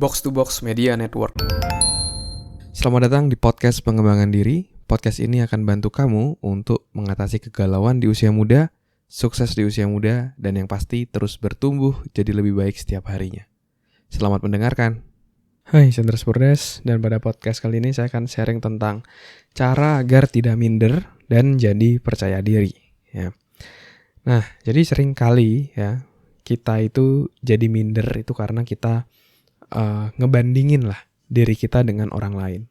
Box to Box Media Network. Selamat datang di podcast pengembangan diri. Podcast ini akan bantu kamu untuk mengatasi kegalauan di usia muda, sukses di usia muda, dan yang pasti terus bertumbuh jadi lebih baik setiap harinya. Selamat mendengarkan. Hai, Chandra Spurdes, dan pada podcast kali ini saya akan sharing tentang cara agar tidak minder dan jadi percaya diri. Ya. Nah, jadi sering kali ya kita itu jadi minder itu karena kita ngebandingin lah diri kita dengan orang lain.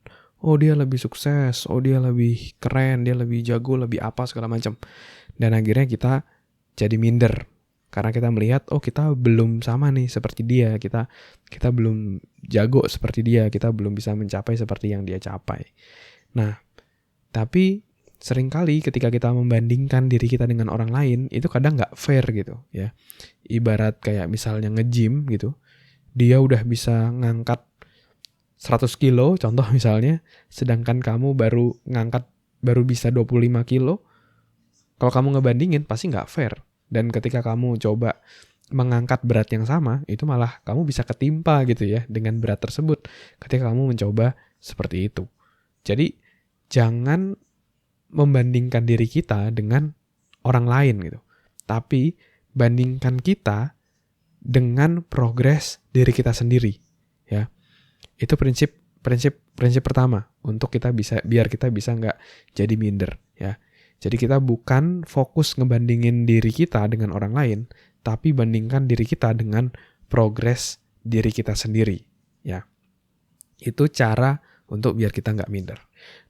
Oh, dia lebih sukses, oh dia lebih keren, dia lebih jago, lebih apa segala macam. Dan akhirnya kita jadi minder karena kita melihat oh kita belum sama nih seperti dia, kita belum jago seperti dia, kita belum bisa mencapai seperti yang dia capai. Nah, tapi seringkali ketika kita membandingkan diri kita dengan orang lain itu kadang nggak fair gitu ya. Ibarat kayak misalnya nge-gym gitu. Dia udah bisa ngangkat 100 kilo, contoh misalnya, sedangkan kamu baru bisa 25 kilo, kalau kamu ngebandingin, pasti nggak fair. Dan ketika kamu coba mengangkat berat yang sama, itu malah kamu bisa ketimpa gitu ya, dengan berat tersebut, ketika kamu mencoba seperti itu. Jadi, jangan membandingkan diri kita dengan orang lain gitu. Tapi, bandingkan kita dengan progres diri kita sendiri, ya. Itu prinsip pertama untuk biar kita bisa nggak jadi minder, ya. Jadi kita bukan fokus ngebandingin diri kita dengan orang lain, tapi bandingkan diri kita dengan progres diri kita sendiri, ya. Itu cara untuk biar kita nggak minder.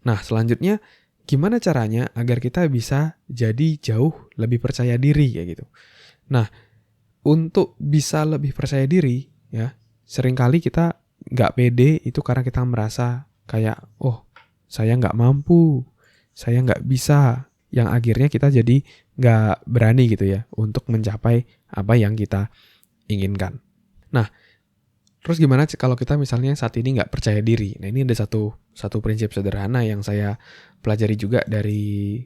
Nah, selanjutnya gimana caranya agar kita bisa jadi jauh lebih percaya diri kayak gitu. Nah, untuk bisa lebih percaya diri, ya, seringkali kita nggak pede itu karena kita merasa kayak, oh, saya nggak mampu, saya nggak bisa, yang akhirnya kita jadi nggak berani gitu ya untuk mencapai apa yang kita inginkan. Nah, terus gimana kalau kita misalnya saat ini nggak percaya diri? Nah, ini ada satu prinsip sederhana yang saya pelajari juga dari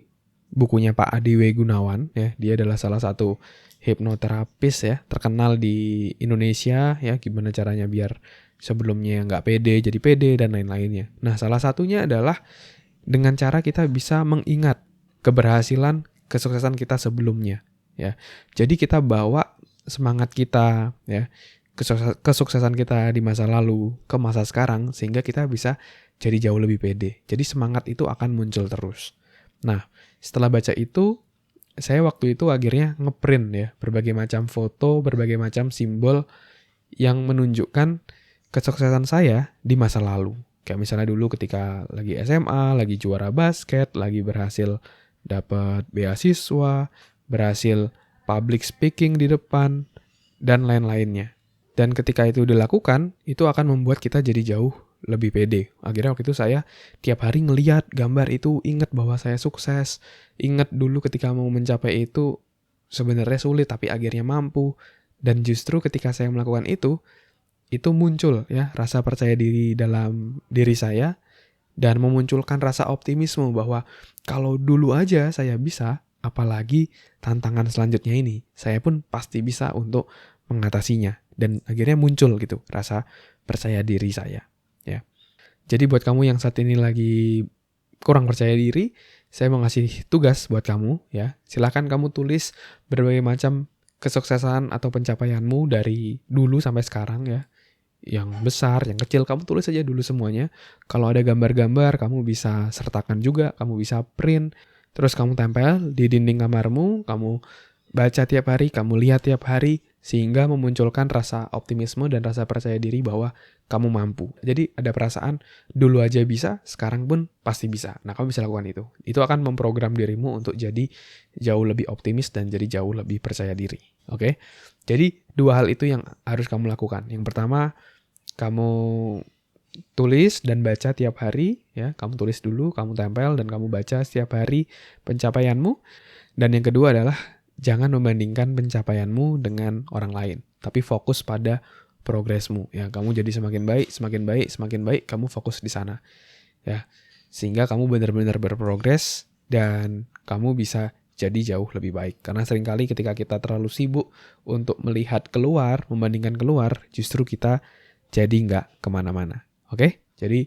bukunya Pak Adi W. Gunawan, ya. Dia adalah salah satu hipnoterapis ya terkenal di Indonesia, ya, gimana caranya biar sebelumnya nggak pede jadi pede dan lain-lainnya. Nah, salah satunya adalah dengan cara kita bisa mengingat keberhasilan kesuksesan kita sebelumnya, ya. Jadi kita bawa semangat kita, ya, kesuksesan kita di masa lalu ke masa sekarang sehingga kita bisa jadi jauh lebih pede. Jadi semangat itu akan muncul terus. Nah, setelah baca itu, saya waktu itu akhirnya ngeprint ya berbagai macam foto, berbagai macam simbol yang menunjukkan kesuksesan saya di masa lalu. Kayak misalnya dulu ketika lagi SMA, lagi juara basket, lagi berhasil dapat beasiswa, berhasil public speaking di depan, dan lain-lainnya. Dan ketika itu dilakukan, itu akan membuat kita jadi jauh lebih pede. Akhirnya waktu itu saya tiap hari ngeliat gambar itu, ingat bahwa saya sukses. Ingat dulu ketika mau mencapai itu sebenarnya sulit tapi akhirnya mampu. Dan justru ketika saya melakukan itu muncul ya rasa percaya diri dalam diri saya dan memunculkan rasa optimisme bahwa kalau dulu aja saya bisa, apalagi tantangan selanjutnya ini, saya pun pasti bisa untuk mengatasinya. Dan akhirnya muncul gitu rasa percaya diri saya, ya. Jadi buat kamu yang saat ini lagi kurang percaya diri, saya mau ngasih tugas buat kamu, ya. Silakan kamu tulis berbagai macam kesuksesan atau pencapaianmu dari dulu sampai sekarang, ya. Yang besar, yang kecil, kamu tulis aja dulu semuanya. Kalau ada gambar-gambar, kamu bisa sertakan juga, kamu bisa print, terus kamu tempel di dinding kamarmu, kamu baca tiap hari, kamu lihat tiap hari, sehingga memunculkan rasa optimisme dan rasa percaya diri bahwa kamu mampu. Jadi ada perasaan dulu aja bisa, sekarang pun pasti bisa. Nah, kamu bisa lakukan itu. Itu akan memprogram dirimu untuk jadi jauh lebih optimis dan jadi jauh lebih percaya diri. Oke? Jadi dua hal itu yang harus kamu lakukan. Yang pertama, kamu tulis dan baca tiap hari, ya. Kamu tulis dulu, kamu tempel dan kamu baca setiap hari pencapaianmu. Dan yang kedua adalah jangan membandingkan pencapaianmu dengan orang lain, tapi fokus pada progresmu. Ya, kamu jadi semakin baik, kamu fokus di sana. Ya, sehingga kamu benar-benar berprogres dan kamu bisa jadi jauh lebih baik. Karena seringkali ketika kita terlalu sibuk untuk melihat keluar, membandingkan keluar, justru kita jadi nggak kemana-mana. Oke? Jadi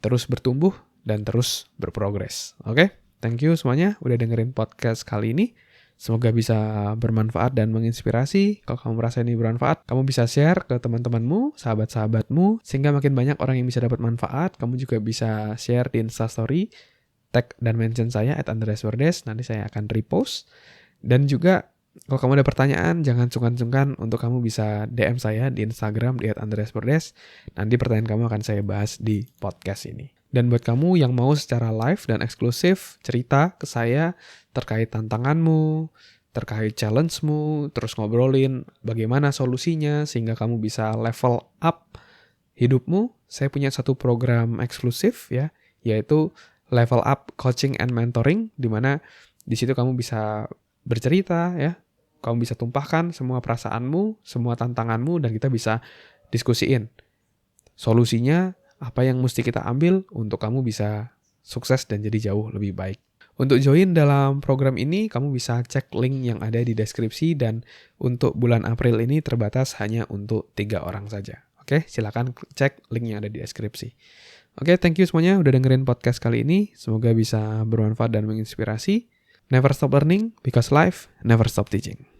terus bertumbuh dan terus berprogres. Oke? Thank you semuanya udah dengerin podcast kali ini. Semoga bisa bermanfaat dan menginspirasi. Kalau kamu merasa ini bermanfaat, kamu bisa share ke teman-temanmu, sahabat-sahabatmu, sehingga makin banyak orang yang bisa dapat manfaat. Kamu juga bisa share di Instastory, tag dan mention saya @andreasverdes, nanti saya akan repost. Dan juga kalau kamu ada pertanyaan, jangan sungkan-sungkan untuk kamu bisa DM saya di Instagram di @andreasverdes. Nanti pertanyaan kamu akan saya bahas di podcast ini. Dan buat kamu yang mau secara live dan eksklusif cerita ke saya terkait tantanganmu, terkait challenge-mu, terus ngobrolin bagaimana solusinya sehingga kamu bisa level up hidupmu, saya punya satu program eksklusif ya, yaitu Level Up Coaching and Mentoring, di mana di situ kamu bisa bercerita ya, kamu bisa tumpahkan semua perasaanmu, semua tantanganmu, dan kita bisa diskusiin solusinya, apa yang mesti kita ambil untuk kamu bisa sukses dan jadi jauh lebih baik. Untuk join dalam program ini, kamu bisa cek link yang ada di deskripsi, dan untuk bulan April ini terbatas hanya untuk 3 orang saja. Oke, silakan cek link yang ada di deskripsi. Oke, thank you semuanya udah dengerin podcast kali ini. Semoga bisa bermanfaat dan menginspirasi. Never stop learning, because life never stop teaching.